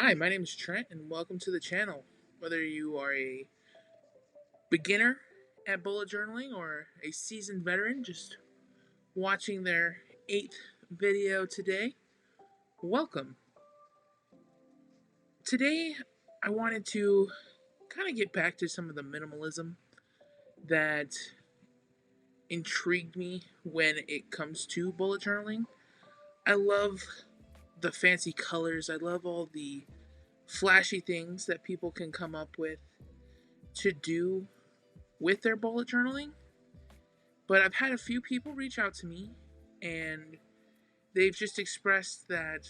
Hi, my name is Trent, and welcome to the channel. Whether you are a beginner at bullet journaling or a seasoned veteran just watching their eighth video today, welcome. Today, I wanted to kind of get back to some of the minimalism that intrigued me when it comes to bullet journaling. I love the fancy colors, I love all the flashy things that people can come up with to do with their bullet journaling. But I've had a few people reach out to me and they've just expressed that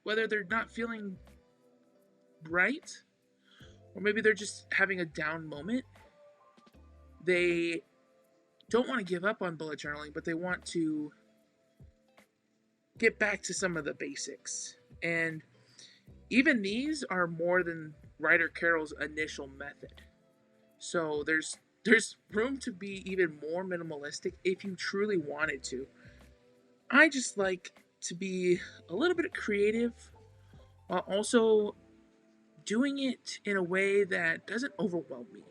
whether they're not feeling right or maybe they're just having a down moment, they don't want to give up on bullet journaling, but they want to get back to some of the basics. And even these are more than Ryder Carroll's initial method. So there's room to be even more minimalistic if you truly wanted to. I just like to be a little bit creative while also doing it in a way that doesn't overwhelm me.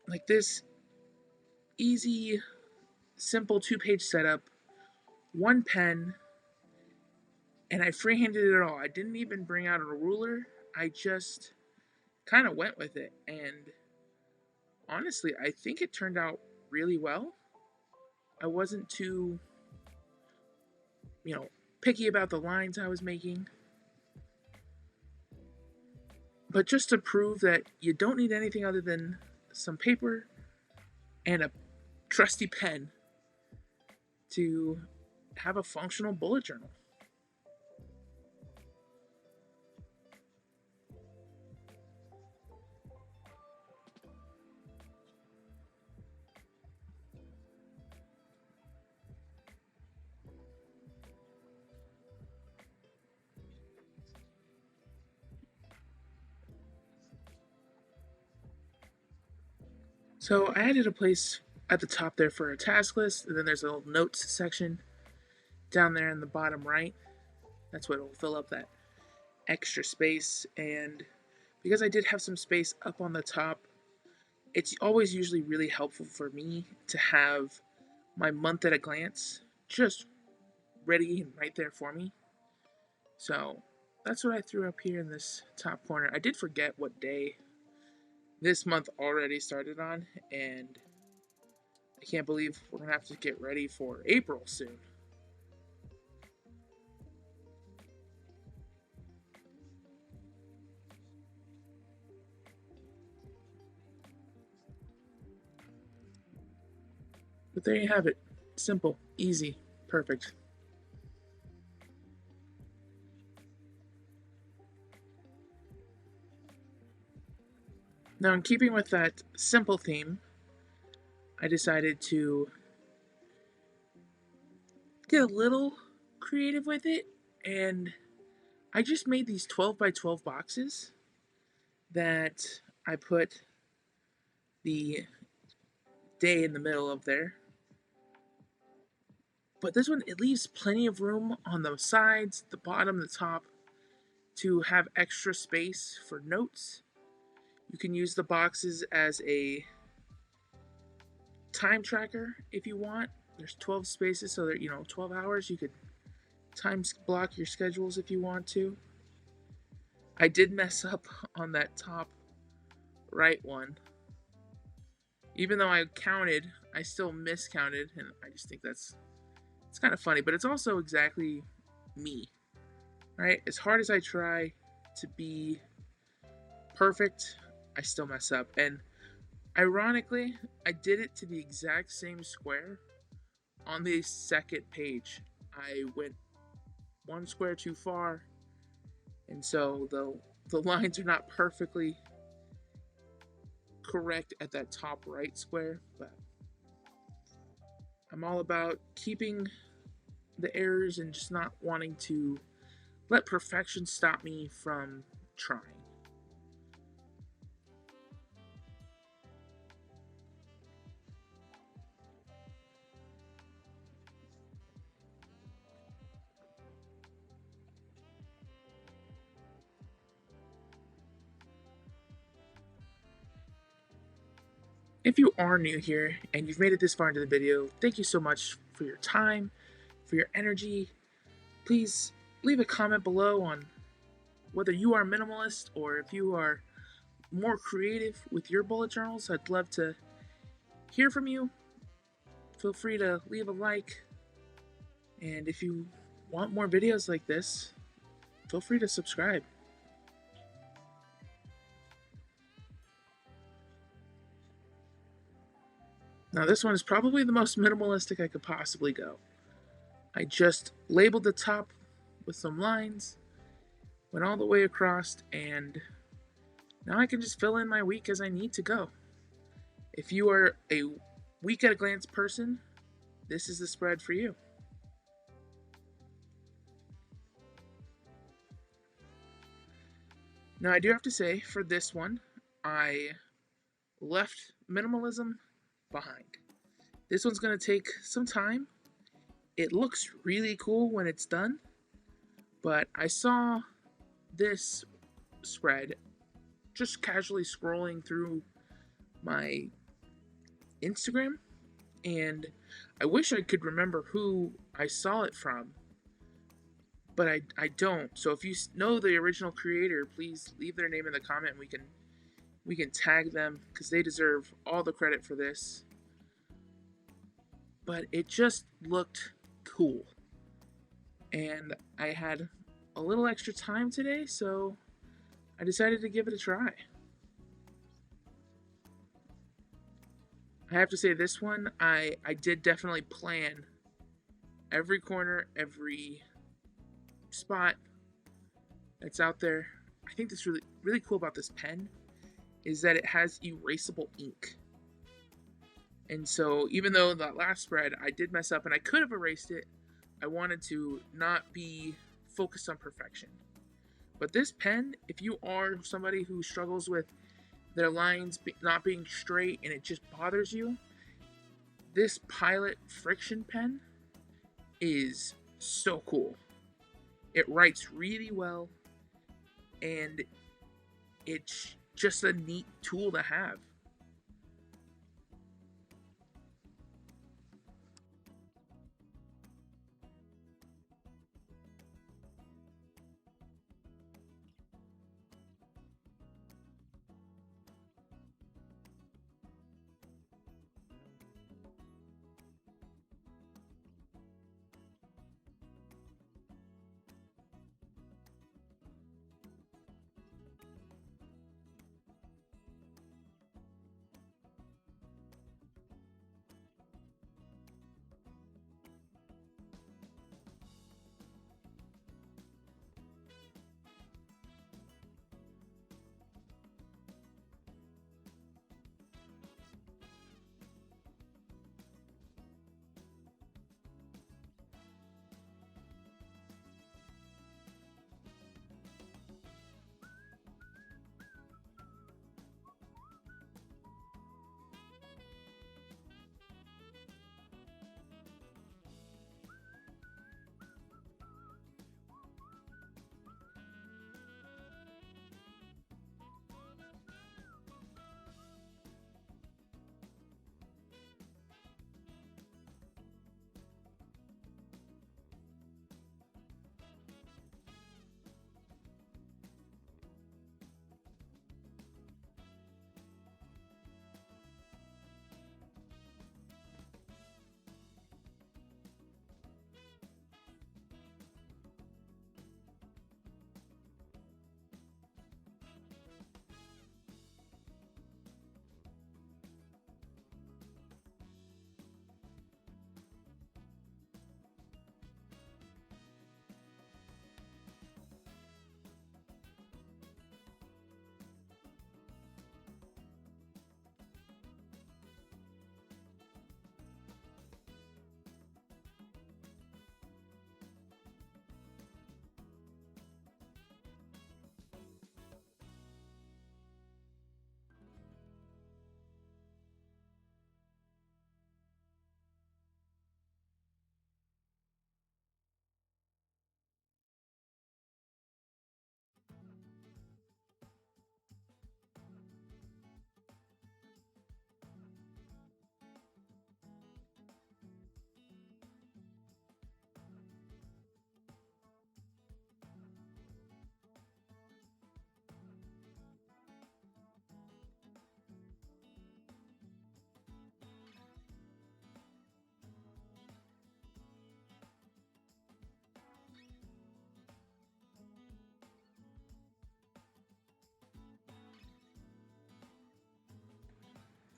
Like this easy, simple 2-page setup, one pen, and I freehanded it all. I didn't even bring out a ruler. I just kind of went with it. And honestly, I think it turned out really well. I wasn't too, you know, picky about the lines I was making. But just to prove that you don't need anything other than some paper and a trusty pen to have a functional bullet journal. So I added a place at the top there for a task list, and then there's a little notes section down there in the bottom right. That's what will fill up that extra space. And because I did have some space up on the top, it's always usually really helpful for me to have my month at a glance just ready and right there for me. So that's what I threw up here in this top corner. I did forget what day this month already started on, and I can't believe we're gonna have to get ready for April soon. But there you have it. Simple, easy, perfect. Now, in keeping with that simple theme, I decided to get a little creative with it, and I just made these 12 by 12 boxes that I put the day in the middle of there. But this one, it leaves plenty of room on the sides, the bottom, the top to have extra space for notes. You can use the boxes as a time tracker if you want. There's 12 spaces, so that 12 hours. You could time block your schedules if you want to. I did mess up on that top right one. Even though I counted, I still miscounted, and I just think it's kind of funny, but it's also exactly me. Right? As hard as I try to be perfect, I still mess up. And ironically, I did it to the exact same square on the second page. I went one square too far, and so the lines are not perfectly correct at that top right square, but I'm all about keeping the errors and just not wanting to let perfection stop me from trying. if you are new here and you've made it this far into the video, thank you so much for your time, for your energy. Please leave a comment below on whether you are minimalist or if you are more creative with your bullet journals. I'd love to hear from you. Feel free to leave a like, and if you want more videos like this, feel free to subscribe. Now this one is probably the most minimalistic I could possibly go. I just labeled the top with some lines, went all the way across, and now I can just fill in my week as I need to go. If you are a week at a glance person, this is the spread for you. Now I do have to say, for this one, I left minimalism behind. This one's going to take some time. It looks really cool when it's done, but I saw this spread just casually scrolling through my Instagram, and I wish I could remember who I saw it from, but I don't. So if you know the original creator, please leave their name in the comment and we can tag them because they deserve all the credit for this. But it just looked cool, and I had a little extra time today, so I decided to give it a try. I have to say, this one, I did definitely plan every corner, every spot that's out there. I think that's really cool about this pen is that it has erasable ink. And so even though that last spread I did mess up and I could have erased it, I wanted to not be focused on perfection. But this pen, if you are somebody who struggles with their lines not being straight and it just bothers you, this Pilot friction pen is so cool. It writes really well, and it's just a neat tool to have.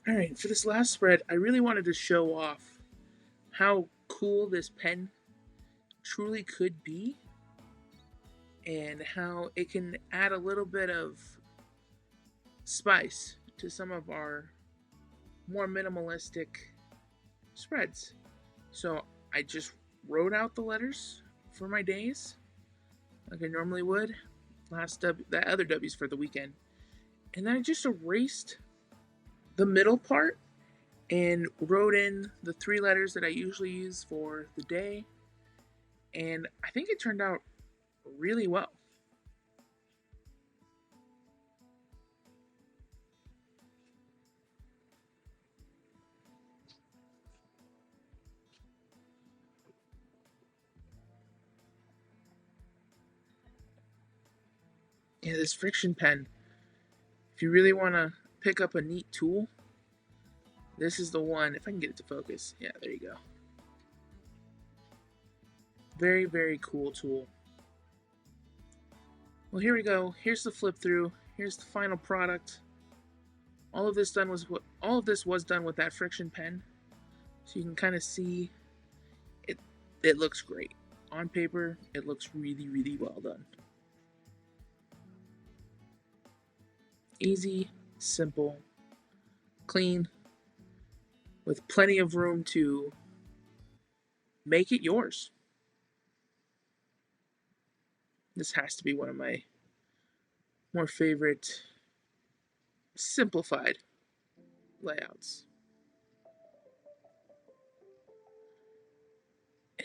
Alright, for this last spread, I really wanted to show off how cool this pen truly could be and how it can add a little bit of spice to some of our more minimalistic spreads. So I just wrote out the letters for my days like I normally would. The other W's for the weekend. And then I just erased the middle part and wrote in the 3 letters that I usually use for the day. And I think it turned out really well. Yeah, this friction pen, if you really want to pick up a neat tool, this is the one. If I can get it to focus. Yeah, there you go. Very, very cool tool. Well, here we go. Here's the flip through. Here's the final product. All of this was done with that friction pen. So you can kind of see it. It looks great. On paper, it looks really, really well done. Easy, simple, clean, with plenty of room to make it yours. This has to be one of my more favorite simplified layouts.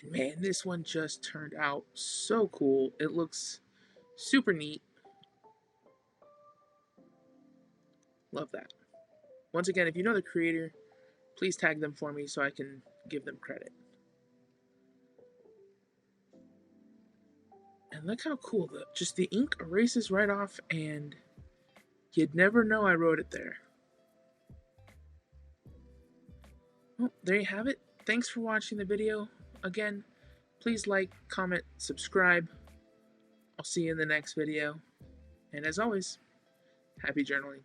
And man, this one just turned out so cool. It looks super neat. Love that. Once again, if you know the creator, please tag them for me so I can give them credit. And look how cool just the ink erases right off, and you'd never know I wrote it there. Well, there you have it. Thanks for watching the video. Again, please like, comment, subscribe. I'll see you in the next video. And as always, happy journaling.